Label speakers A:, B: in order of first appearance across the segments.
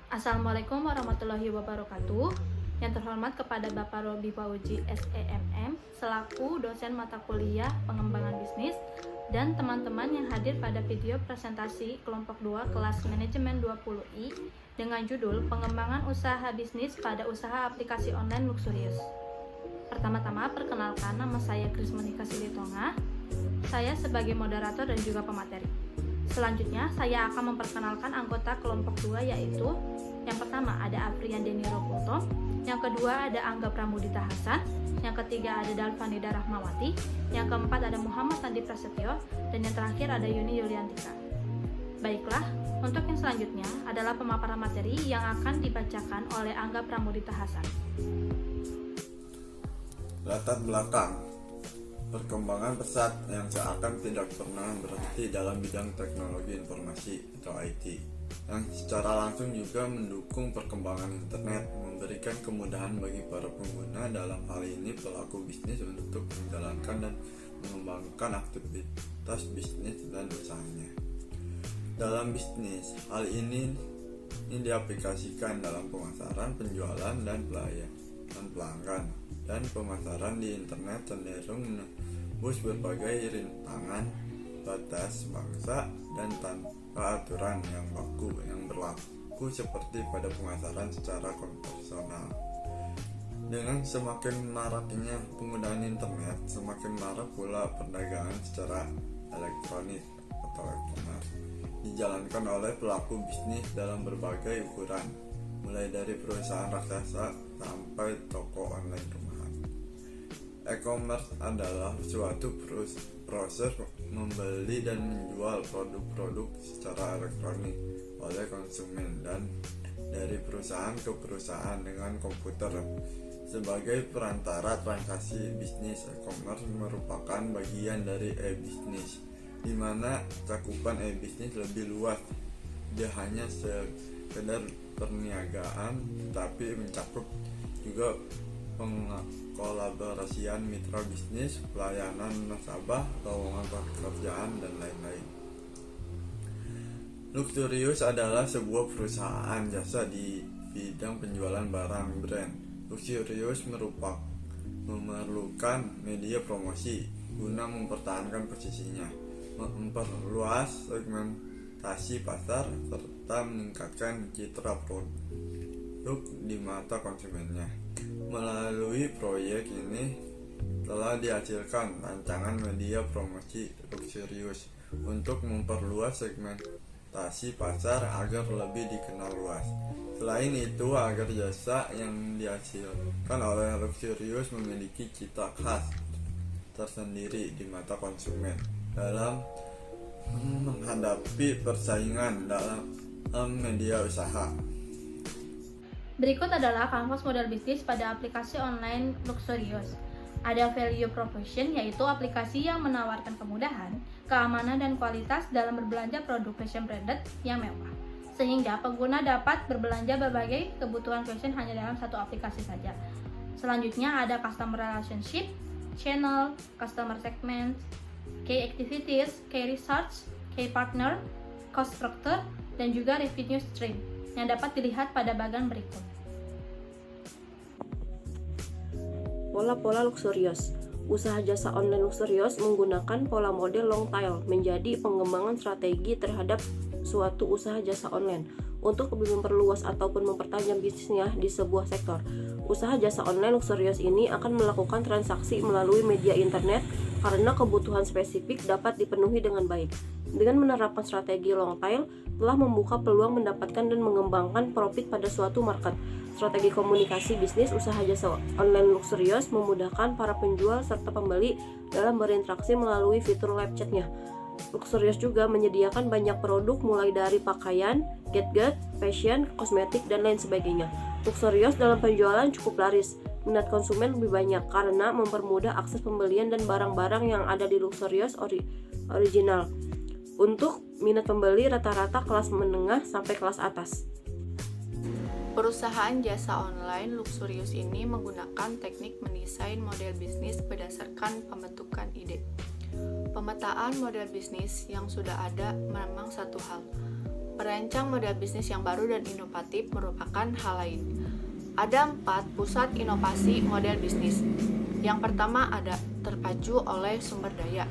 A: Assalamualaikum warahmatullahi wabarakatuh. Yang terhormat kepada Bapak Robi Fauji SEMM selaku dosen mata kuliah pengembangan bisnis dan teman-teman yang hadir pada video presentasi kelompok 2 kelas manajemen 20I dengan judul pengembangan usaha bisnis pada usaha aplikasi online Luxurious. Pertama-tama perkenalkan, nama saya Krismonika Silitonga. Saya sebagai moderator dan juga pemateri. Selanjutnya, saya akan memperkenalkan anggota kelompok 2 yaitu yang pertama ada Afrian Deni Roputo, yang kedua ada Angga Pramudita Hasan, yang ketiga ada Dalvanida Rahmawati, yang keempat ada Muhammad Sandi Prasetyo, dan yang terakhir ada Yuni Yuliantika. Baiklah, untuk yang selanjutnya adalah pemaparan materi yang akan dibacakan oleh Angga Pramudita Hasan.
B: Latar belakang perkembangan pesat yang seakan tidak pernah berhenti dalam bidang teknologi informasi atau IT, yang secara langsung juga mendukung perkembangan internet, memberikan kemudahan bagi para pengguna, dalam hal ini pelaku bisnis, untuk menjalankan dan mengembangkan aktivitas bisnis dan usahanya. Dalam bisnis, hal ini diaplikasikan dalam pemasaran, penjualan, dan pelayanan pelanggan. Dan pemasaran di internet cenderung menembus berbagai rintangan, batas, bangsa, dan tanpa aturan yang baku yang berlaku seperti pada pemasaran secara konvensional. Dengan semakin maraknya penggunaan internet, semakin marak pula perdagangan secara elektronik atau e-commerce, dijalankan oleh pelaku bisnis dalam berbagai ukuran, mulai dari perusahaan raksasa sampai toko online rumahan. E-commerce adalah suatu proses membeli dan menjual produk-produk secara elektronik oleh konsumen dan dari perusahaan ke perusahaan dengan komputer. Sebagai perantara transaksi bisnis, e-commerce merupakan bagian dari e-bisnis, di mana cakupan e-bisnis lebih luas. Dia hanya sekedar perniagaan, tetapi mencakup juga pengkolaborasian mitra bisnis, pelayanan nasabah, lowongan pekerjaan, dan lain-lain. Luxurious adalah sebuah perusahaan jasa di bidang penjualan barang brand. Luxurious memerlukan media promosi guna mempertahankan posisinya, memperluas segmentasi pasar, serta meningkatkan citra produk di mata konsumennya. Melalui proyek ini telah dihasilkan rancangan media promosi Luxurious untuk memperluas segmentasi pasar agar lebih dikenal luas. Selain itu, agar jasa yang dihasilkan oleh Luxurious memiliki cita khas tersendiri di mata konsumen dalam menghadapi persaingan dalam media usaha.
A: Berikut adalah kanvas model bisnis pada aplikasi online Luxurious. Ada value proposition, yaitu aplikasi yang menawarkan kemudahan, keamanan, dan kualitas dalam berbelanja produk fashion branded yang mewah, sehingga pengguna dapat berbelanja berbagai kebutuhan fashion hanya dalam satu aplikasi saja. Selanjutnya ada customer relationship, channel, customer segment, key activities, key research, key partner, cost structure, dan juga revenue stream yang dapat dilihat pada bagian berikut.
C: Pola-pola Luxurious. Usaha jasa online Luxurious menggunakan pola model long tail menjadi pengembangan strategi terhadap suatu usaha jasa online untuk lebih memperluas ataupun mempertajam bisnisnya di sebuah sektor. Usaha jasa online Luxurious ini akan melakukan transaksi melalui media internet karena kebutuhan spesifik dapat dipenuhi dengan baik. Dengan menerapkan strategi long tail, telah membuka peluang mendapatkan dan mengembangkan profit pada suatu market. Strategi komunikasi bisnis usaha jasa online Luxurious memudahkan para penjual serta pembeli dalam berinteraksi melalui fitur live chat-nya. Luxurious juga menyediakan banyak produk mulai dari pakaian, gadget, fashion, kosmetik, dan lain sebagainya. Luxurious dalam penjualan cukup laris. Minat konsumen lebih banyak karena mempermudah akses pembelian dan barang-barang yang ada di Luxurious original. Untuk minat pembeli rata-rata kelas menengah sampai kelas atas.
D: Perusahaan jasa online Luxurious ini menggunakan teknik mendesain model bisnis berdasarkan pembentukan ide. Pemetaan model bisnis yang sudah ada memang satu hal. Merancang model bisnis yang baru dan inovatif merupakan hal lain. Ada 4 pusat inovasi model bisnis. Yang pertama ada terpacu oleh sumber daya.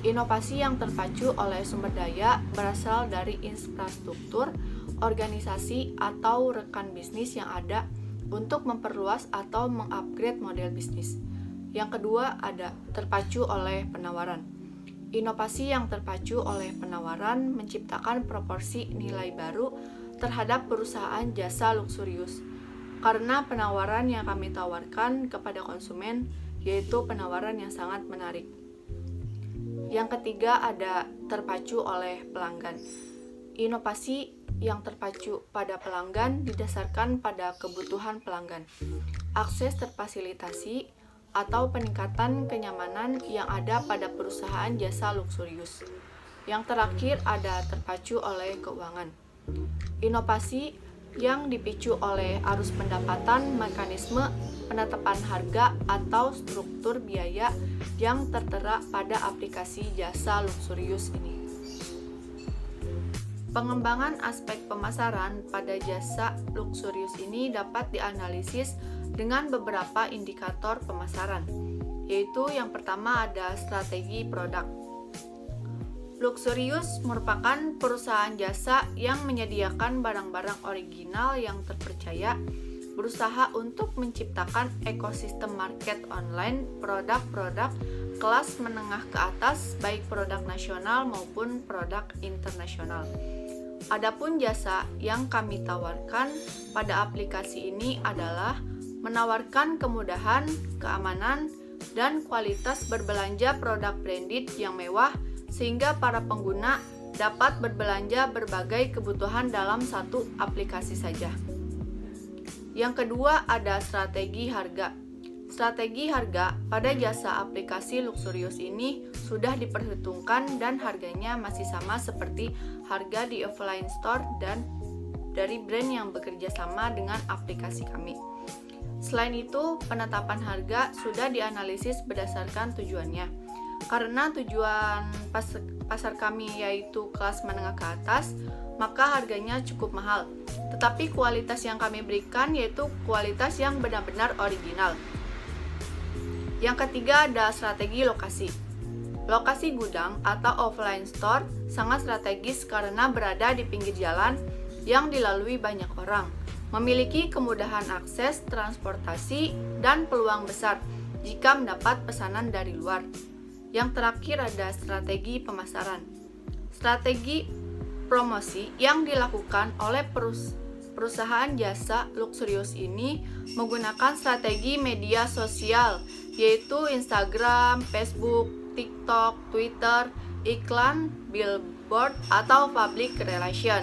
D: Inovasi yang terpacu oleh sumber daya berasal dari infrastruktur, organisasi, atau rekan bisnis yang ada untuk memperluas atau mengupgrade model bisnis. Yang kedua ada terpacu oleh penawaran. Inovasi yang terpacu oleh penawaran menciptakan proporsi nilai baru terhadap perusahaan jasa luksurius. Karena penawaran yang kami tawarkan kepada konsumen yaitu penawaran yang sangat menarik. Yang ketiga ada terpacu oleh pelanggan. Inovasi yang terpacu pada pelanggan didasarkan pada kebutuhan pelanggan. Akses terfasilitasi atau peningkatan kenyamanan yang ada pada perusahaan jasa luksurius. Yang terakhir ada terpacu oleh keuangan. Inovasi yang dipicu oleh arus pendapatan, mekanisme penetapan harga atau struktur biaya yang tertera pada aplikasi jasa luksurius ini. Pengembangan aspek pemasaran pada jasa luksurius ini dapat dianalisis dengan beberapa indikator pemasaran, yaitu yang pertama ada strategi produk. Luxurious merupakan perusahaan jasa yang menyediakan barang-barang original yang terpercaya, berusaha untuk menciptakan ekosistem market online produk-produk kelas menengah ke atas, baik produk nasional maupun produk internasional. Adapun jasa yang kami tawarkan pada aplikasi ini adalah menawarkan kemudahan, keamanan, dan kualitas berbelanja produk branded yang mewah sehingga para pengguna dapat berbelanja berbagai kebutuhan dalam satu aplikasi saja. Yang kedua ada strategi harga. Strategi harga pada jasa aplikasi luksurius ini sudah diperhitungkan dan harganya masih sama seperti harga di offline store dan dari brand yang bekerja sama dengan aplikasi kami. Selain itu, penetapan harga sudah dianalisis berdasarkan tujuannya. Karena tujuan pasar kami yaitu kelas menengah ke atas, maka harganya cukup mahal. Tetapi kualitas yang kami berikan yaitu kualitas yang benar-benar original. Yang ketiga ada strategi lokasi. Lokasi gudang atau offline store sangat strategis karena berada di pinggir jalan yang dilalui banyak orang, memiliki kemudahan akses transportasi dan peluang besar jika mendapat pesanan dari luar. Yang terakhir ada strategi pemasaran. Strategi promosi yang dilakukan oleh perusahaan jasa luksurius ini menggunakan strategi media sosial, yaitu Instagram, Facebook, TikTok, Twitter, iklan, billboard, atau public relation.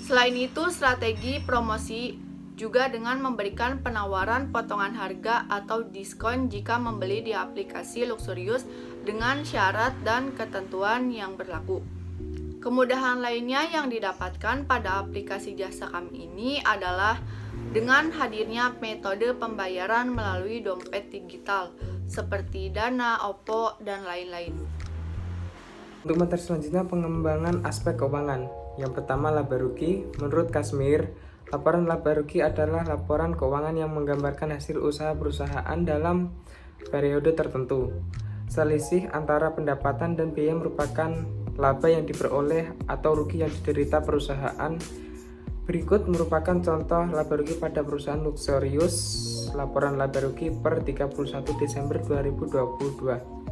D: Selain itu, strategi promosi juga dengan memberikan penawaran potongan harga atau diskon jika membeli di aplikasi luksurius dengan syarat dan ketentuan yang berlaku. Kemudahan lainnya yang didapatkan pada aplikasi jasa kami ini adalah dengan hadirnya metode pembayaran melalui dompet digital seperti Dana, OVO, dan lain-lain.
E: Untuk materi selanjutnya pengembangan aspek keuangan. Yang pertama laba rugi. Menurut Kasmir, laporan laba rugi adalah laporan keuangan yang menggambarkan hasil usaha perusahaan dalam periode tertentu. Selisih antara pendapatan dan biaya merupakan laba yang diperoleh atau rugi yang diderita perusahaan. Berikut merupakan contoh laba rugi pada perusahaan luksurius. Laporan laba rugi per 31 Desember 2022.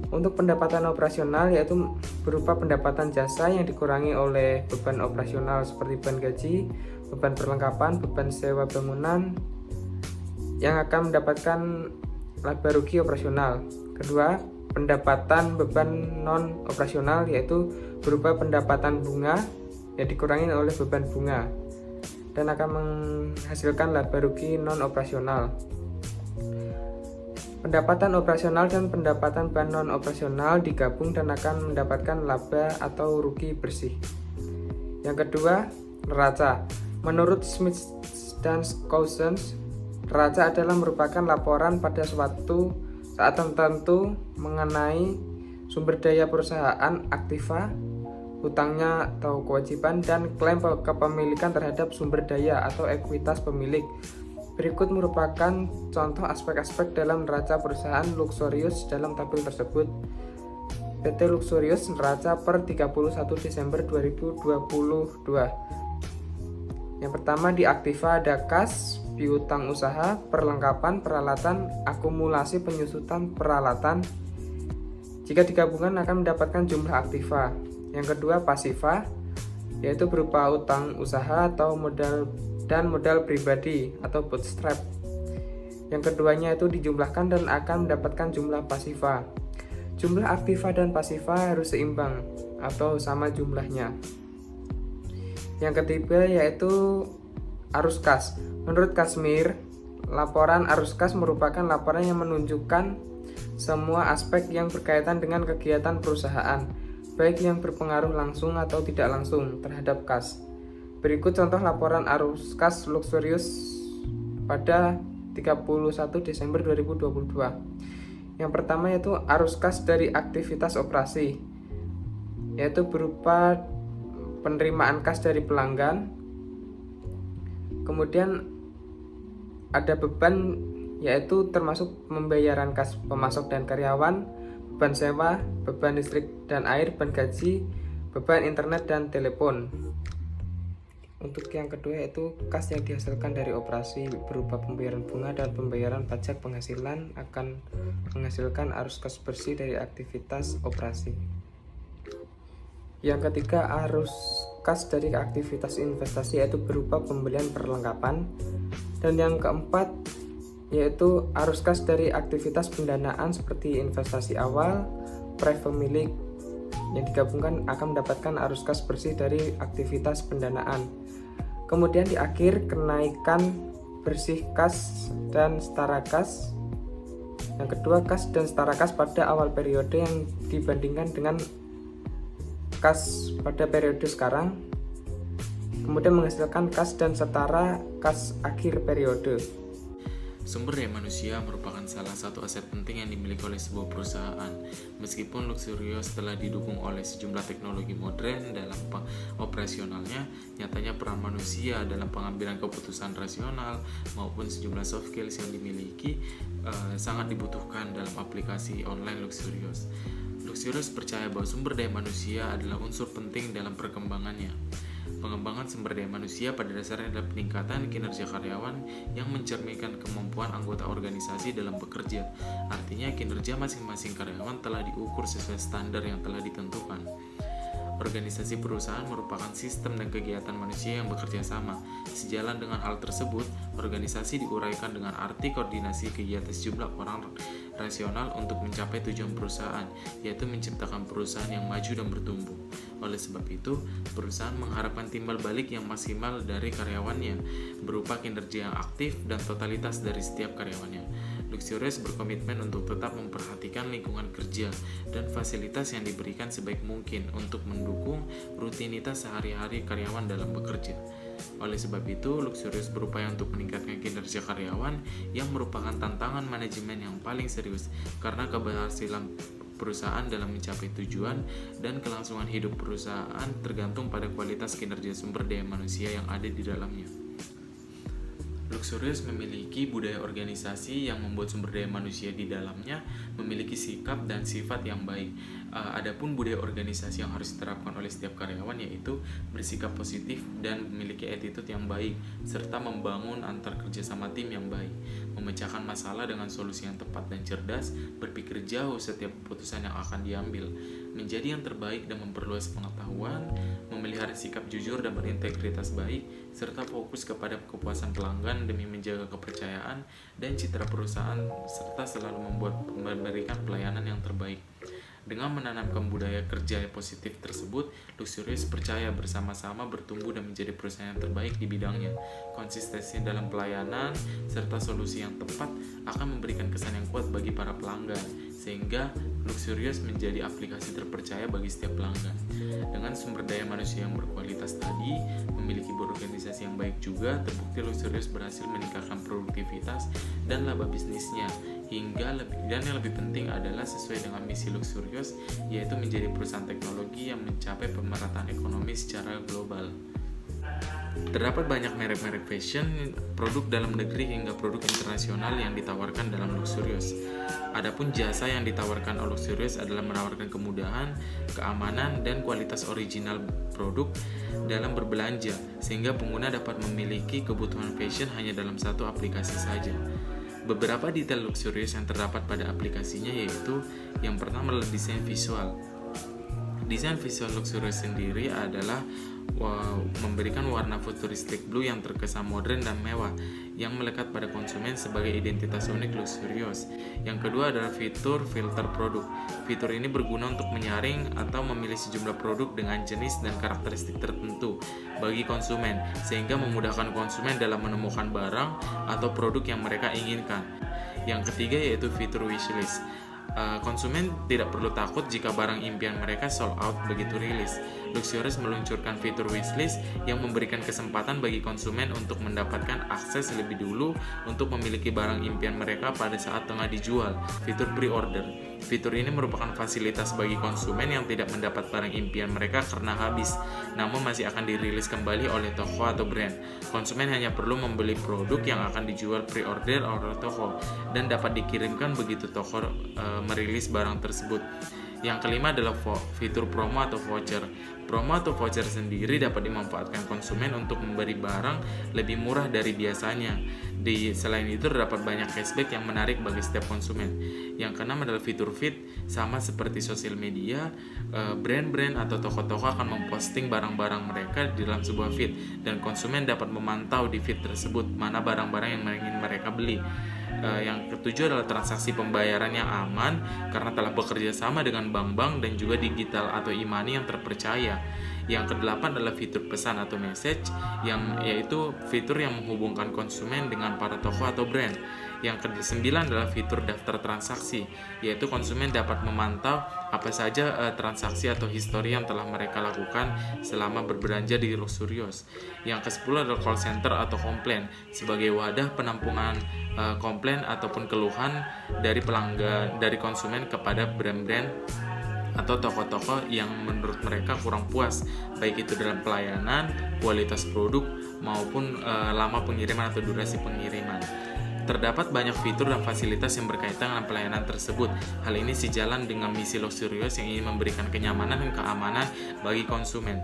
E: Untuk pendapatan operasional yaitu berupa pendapatan jasa yang dikurangi oleh beban operasional seperti beban gaji, beban perlengkapan, beban sewa bangunan yang akan mendapatkan laba rugi operasional. Kedua, pendapatan beban non operasional yaitu berupa pendapatan bunga yang dikurangi oleh beban bunga dan akan menghasilkan laba rugi non operasional. Pendapatan operasional dan pendapatan bahan non-operasional digabung dan akan mendapatkan laba atau rugi bersih. Yang kedua, neraca. Menurut Smith dan Cousins, neraca adalah merupakan laporan pada suatu saat tertentu mengenai sumber daya perusahaan, aktiva, hutangnya atau kewajiban, dan klaim kepemilikan terhadap sumber daya atau ekuitas pemilik. Berikut merupakan contoh aspek-aspek dalam neraca perusahaan Luxurious dalam tabel tersebut. PT Luxurious neraca per 31 Desember 2022. Yang pertama di aktiva ada kas, piutang usaha, perlengkapan peralatan, akumulasi penyusutan peralatan. Jika digabungkan akan mendapatkan jumlah aktiva. Yang kedua pasiva, yaitu berupa utang usaha atau modal pribadi atau bootstrap. Yang keduanya itu dijumlahkan dan akan mendapatkan jumlah pasiva. Jumlah aktiva dan pasiva harus seimbang atau sama jumlahnya. Yang ketiga yaitu arus kas. Menurut Kazmir, laporan arus kas merupakan laporan yang menunjukkan semua aspek yang berkaitan dengan kegiatan perusahaan, baik yang berpengaruh langsung atau tidak langsung terhadap kas. Berikut contoh laporan arus kas Luxurious pada 31 Desember 2022. Yang pertama yaitu arus kas dari aktivitas operasi, yaitu berupa penerimaan kas dari pelanggan. Kemudian ada beban, yaitu termasuk pembayaran kas pemasok dan karyawan, beban sewa, beban listrik dan air, beban gaji, beban internet dan telepon. Untuk yang kedua yaitu kas yang dihasilkan dari operasi berupa pembayaran bunga dan pembayaran pajak penghasilan akan menghasilkan arus kas bersih dari aktivitas operasi. Yang ketiga arus kas dari aktivitas investasi yaitu berupa pembelian perlengkapan. Dan yang keempat yaitu arus kas dari aktivitas pendanaan seperti investasi awal, private pemilik. Yang digabungkan akan mendapatkan arus kas bersih dari aktivitas pendanaan. Kemudian di akhir kenaikan bersih kas dan setara kas. Yang kedua kas dan setara kas pada awal periode yang dibandingkan dengan kas pada periode sekarang. Kemudian menghasilkan kas dan setara kas akhir periode.
F: Sumber daya manusia merupakan salah satu aset penting yang dimiliki oleh sebuah perusahaan. Meskipun Luxurious telah didukung oleh sejumlah teknologi modern dalam operasionalnya, nyatanya peran manusia dalam pengambilan keputusan rasional maupun sejumlah soft skills yang dimiliki sangat dibutuhkan dalam aplikasi online Luxurious. Luxurious percaya bahwa sumber daya manusia adalah unsur penting dalam perkembangannya. Pengembangan sumber daya manusia pada dasarnya adalah peningkatan kinerja karyawan yang mencerminkan kemampuan anggota organisasi dalam bekerja. Artinya kinerja masing-masing karyawan telah diukur sesuai standar yang telah ditentukan. Organisasi perusahaan merupakan sistem dan kegiatan manusia yang bekerja sama. Sejalan dengan hal tersebut, organisasi diuraikan dengan arti koordinasi kegiatan sejumlah orang rasional untuk mencapai tujuan perusahaan, yaitu menciptakan perusahaan yang maju dan bertumbuh. Oleh sebab itu, perusahaan mengharapkan timbal balik yang maksimal dari karyawannya, berupa kinerja yang aktif dan totalitas dari setiap karyawannya. Luxurious berkomitmen untuk tetap memperhatikan lingkungan kerja dan fasilitas yang diberikan sebaik mungkin untuk mendukung rutinitas sehari-hari karyawan dalam bekerja. Oleh sebab itu, Luxurious berupaya untuk meningkatkan kinerja karyawan yang merupakan tantangan manajemen yang paling serius karena keberhasilan perusahaan dalam mencapai tujuan dan kelangsungan hidup perusahaan tergantung pada kualitas kinerja sumber daya manusia yang ada di dalamnya. Luxurious memiliki budaya organisasi yang membuat sumber daya manusia di dalamnya memiliki sikap dan sifat yang baik. Adapun budaya organisasi yang harus diterapkan oleh setiap karyawan yaitu bersikap positif dan memiliki attitude yang baik, serta membangun antar kerjasama tim yang baik, memecahkan masalah dengan solusi yang tepat dan cerdas, berpikir jauh setiap keputusan yang akan diambil, menjadi yang terbaik dan memperluas pengetahuan, memelihara sikap jujur dan berintegritas baik, serta fokus kepada kepuasan pelanggan demi menjaga kepercayaan dan citra perusahaan, serta selalu memberikan pelayanan yang terbaik. Dengan menanamkan budaya kerja yang positif tersebut, Luxurious percaya bersama-sama bertumbuh dan menjadi perusahaan yang terbaik di bidangnya. Konsistensi dalam pelayanan serta solusi yang tepat akan memberikan kesan yang kuat bagi para pelanggan, sehingga Luxurious menjadi aplikasi terpercaya bagi setiap pelanggan. Dengan sumber daya manusia yang berkualitas tadi, memiliki organisasi yang baik juga, terbukti Luxurious berhasil meningkatkan produktivitas dan laba bisnisnya dan yang lebih penting adalah sesuai dengan misi Luxurious, yaitu menjadi perusahaan teknologi yang mencapai pemerataan ekonomi secara global. Terdapat banyak merek-merek fashion, produk dalam negeri hingga produk internasional yang ditawarkan dalam Luxurious. Adapun jasa yang ditawarkan oleh Luxurious adalah menawarkan kemudahan, keamanan, dan kualitas original produk dalam berbelanja, sehingga pengguna dapat memiliki kebutuhan fashion hanya dalam satu aplikasi saja. Beberapa detail Luxurious yang terdapat pada aplikasinya yaitu yang pertama adalah desain visual. Desain visual Luxurious sendiri adalah memberikan warna futuristik blue yang terkesan modern dan mewah yang melekat pada konsumen sebagai identitas unik Luxurious. Yang kedua adalah fitur filter produk. Fitur ini berguna untuk menyaring atau memilih sejumlah produk dengan jenis dan karakteristik tertentu bagi konsumen, sehingga memudahkan konsumen dalam menemukan barang atau produk yang mereka inginkan. Yang ketiga yaitu fitur wishlist. Konsumen tidak perlu takut jika barang impian mereka sold out begitu rilis. Luxurious meluncurkan fitur wishlist yang memberikan kesempatan bagi konsumen untuk mendapatkan akses lebih dulu untuk memiliki barang impian mereka pada saat tengah dijual. Fitur pre-order. Fitur ini merupakan fasilitas bagi konsumen yang tidak mendapat barang impian mereka karena habis, namun masih akan dirilis kembali oleh toko atau brand. Konsumen hanya perlu membeli produk yang akan dijual pre-order oleh toko dan dapat dikirimkan begitu toko merilis barang tersebut. Yang kelima adalah fitur promo atau voucher. Promo atau voucher sendiri dapat dimanfaatkan konsumen untuk memberi barang lebih murah dari biasanya. Selain itu terdapat banyak cashback yang menarik bagi setiap konsumen. Yang keenam adalah fitur feed. Sama seperti sosial media, brand-brand atau toko-toko akan memposting barang-barang mereka di dalam sebuah feed dan konsumen dapat memantau di feed tersebut mana barang-barang yang ingin mereka beli. Yang ketujuh adalah transaksi pembayaran yang aman karena telah bekerja sama dengan bank-bank dan juga digital atau e-money yang terpercaya. Yang kedelapan adalah fitur pesan atau message, yaitu fitur yang menghubungkan konsumen dengan para toko atau brand. Yang kesembilan adalah fitur daftar transaksi, yaitu konsumen dapat memantau apa saja transaksi atau histori yang telah mereka lakukan selama berbelanja di Luxurious. Yang ke-10 adalah call center atau komplain, sebagai wadah penampungan komplain ataupun keluhan dari pelanggan dari konsumen kepada brand-brand atau toko-toko yang menurut mereka kurang puas, baik itu dalam pelayanan, kualitas produk, maupun lama pengiriman atau durasi pengiriman. Terdapat banyak fitur dan fasilitas yang berkaitan dengan pelayanan tersebut. Hal ini sejalan dengan misi Luxurious yang ingin memberikan kenyamanan dan keamanan bagi konsumen.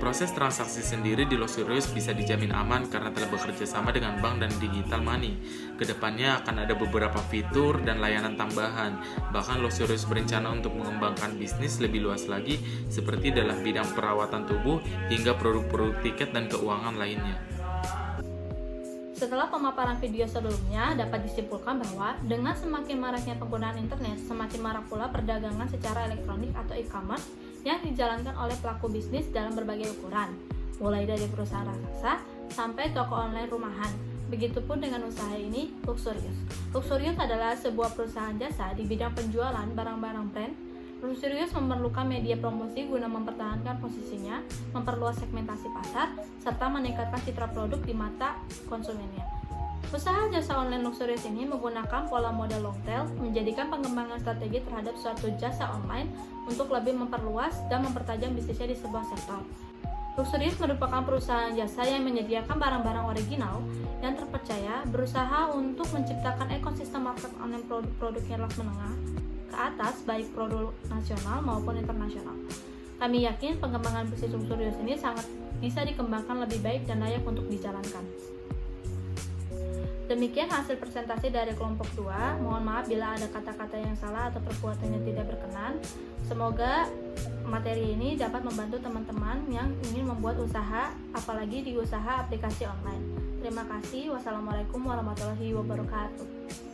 F: Proses transaksi sendiri di Luxurious bisa dijamin aman karena telah bekerja sama dengan bank dan digital money. Kedepannya akan ada beberapa fitur dan layanan tambahan. Bahkan Luxurious berencana untuk mengembangkan bisnis lebih luas lagi seperti dalam bidang perawatan tubuh hingga produk-produk tiket dan keuangan lainnya.
A: Setelah pemaparan video sebelumnya, dapat disimpulkan bahwa dengan semakin maraknya penggunaan internet, semakin marak pula perdagangan secara elektronik atau e-commerce yang dijalankan oleh pelaku bisnis dalam berbagai ukuran, mulai dari perusahaan raksasa sampai toko online rumahan. Begitupun dengan usaha ini, Luxurious. Luxurious adalah sebuah perusahaan jasa di bidang penjualan barang-barang brand. Luxurious memerlukan media promosi guna mempertahankan posisinya, memperluas segmentasi pasar, serta meningkatkan citra produk di mata konsumennya. Usaha jasa online Luxurious ini menggunakan pola model long tail, menjadikan pengembangan strategi terhadap suatu jasa online untuk lebih memperluas dan mempertajam bisnisnya di sebuah sektor. Luxurious merupakan perusahaan jasa yang menyediakan barang-barang original yang terpercaya, berusaha untuk menciptakan ekosistem market online produk-produk kelas menengah ke atas, baik produk nasional maupun internasional. Kami yakin pengembangan bisnis Luxurious ini sangat bisa dikembangkan lebih baik dan layak untuk dijalankan. Demikian hasil presentasi dari kelompok 2. Mohon maaf bila ada kata-kata yang salah atau perbuatan yang tidak berkenan. Semoga materi ini dapat membantu teman-teman yang ingin membuat usaha, apalagi di usaha aplikasi online. Terima kasih. Wassalamualaikum warahmatullahi wabarakatuh.